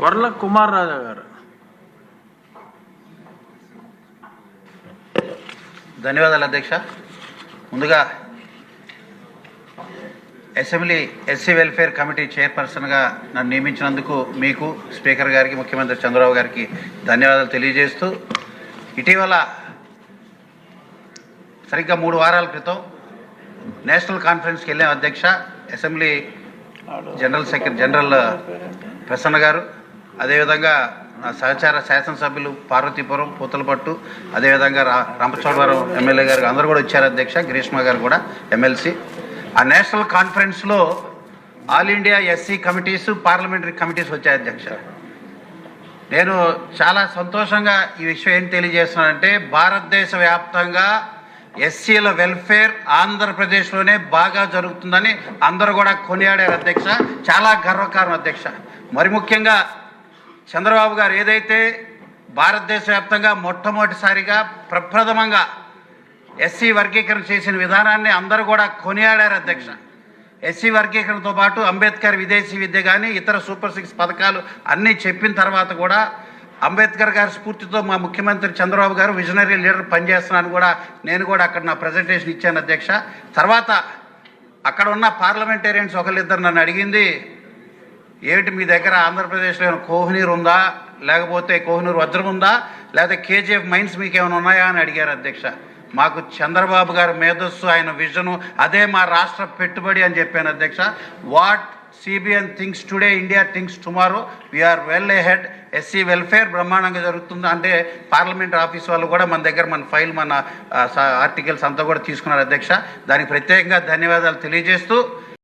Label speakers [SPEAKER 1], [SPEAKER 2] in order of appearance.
[SPEAKER 1] వర్ల కుమార్ రాజా గారు.
[SPEAKER 2] ధన్యవాదాలు అధ్యక్ష. ముందుగా అసెంబ్లీ ఎస్సీ వెల్ఫేర్ కమిటీ చైర్పర్సన్గా నన్ను నియమించినందుకు మీకు, స్పీకర్ గారికి, ముఖ్యమంత్రి చంద్రబాబు గారికి ధన్యవాదాలు తెలియజేస్తూ, ఇటీవల సరిగ్గా 3 వారాల క్రితం నేషనల్ కాన్ఫరెన్స్కి వెళ్ళాం అధ్యక్ష. అసెంబ్లీ జనరల్ ప్రసన్న గారు, అదేవిధంగా సహచార శాసనసభ్యులు పార్వతీపురం, పూతలపట్టు, అదేవిధంగా రంపచోడవరం ఎమ్మెల్యే గారు అందరూ కూడా వచ్చారు అధ్యక్ష. గ్రీష్మ గారు కూడా ఎమ్మెల్సీ. ఆ నేషనల్ కాన్ఫరెన్స్లో all India SC committees, parliamentary committees వచ్చాయి అధ్యక్ష. నేను చాలా సంతోషంగా ఈ విషయం ఏం తెలియజేస్తున్నానంటే, భారతదేశ వ్యాప్తంగా ఎస్సీల వెల్ఫేర్ ఆంధ్రప్రదేశ్లోనే బాగా జరుగుతుందని అందరూ కూడా కొనియాడారు అధ్యక్ష. చాలా గర్వకారణం అధ్యక్ష. మరి ముఖ్యంగా చంద్రబాబు గారు ఏదైతే భారతదేశ వ్యాప్తంగా మొట్టమొదటిసారిగా ప్రప్రథమంగా ఎస్సీ వర్గీకరణ చేసిన విధానాన్ని అందరూ కూడా కొనియాడారు అధ్యక్ష. ఎస్సీ వర్గీకరణతో పాటు అంబేద్కర్ విదేశీ విద్య కానీ ఇతర సూపర్ 6 పథకాలు అన్నీ చెప్పిన తర్వాత కూడా అంబేద్కర్ గారి స్ఫూర్తితో మా ముఖ్యమంత్రి చంద్రబాబు గారు విజనరీ లీడర్ పనిచేస్తున్నాను కూడా నేను కూడా అక్కడ నా ప్రజెంటేషన్ ఇచ్చాను అధ్యక్ష. తర్వాత అక్కడ ఉన్న పార్లమెంటేరియన్స్ ఒకళ్ళిద్దరు నన్ను అడిగింది, ఏమిటి మీ దగ్గర ఆంధ్రప్రదేశ్లో ఏమైనా కోహినూర్ ఉందా, లేకపోతే కోహినూర్ వజ్రం ఉందా, లేకపోతే కేజీఎఫ్ మైన్స్ మీకు ఏమైనా ఉన్నాయా అని అడిగారు అధ్యక్ష. మాకు చంద్రబాబు గారి మేధస్సు, ఆయన విజను, అదే మా రాష్ట్ర పెట్టుబడి అని చెప్పాను అధ్యక్ష. What CBN thinks today, India thinks tomorrow. We are well ahead. SC welfare బ్రహ్మాండంగా జరుగుతుంది. అంటే పార్లమెంట్ ఆఫీస్ వాళ్ళు కూడా మన దగ్గర మన ఫైల్, మన ఆర్టికల్స్ అంతా కూడా తీసుకున్నారు అధ్యక్ష. దానికి ప్రత్యేకంగా ధన్యవాదాలు తెలియజేస్తూ,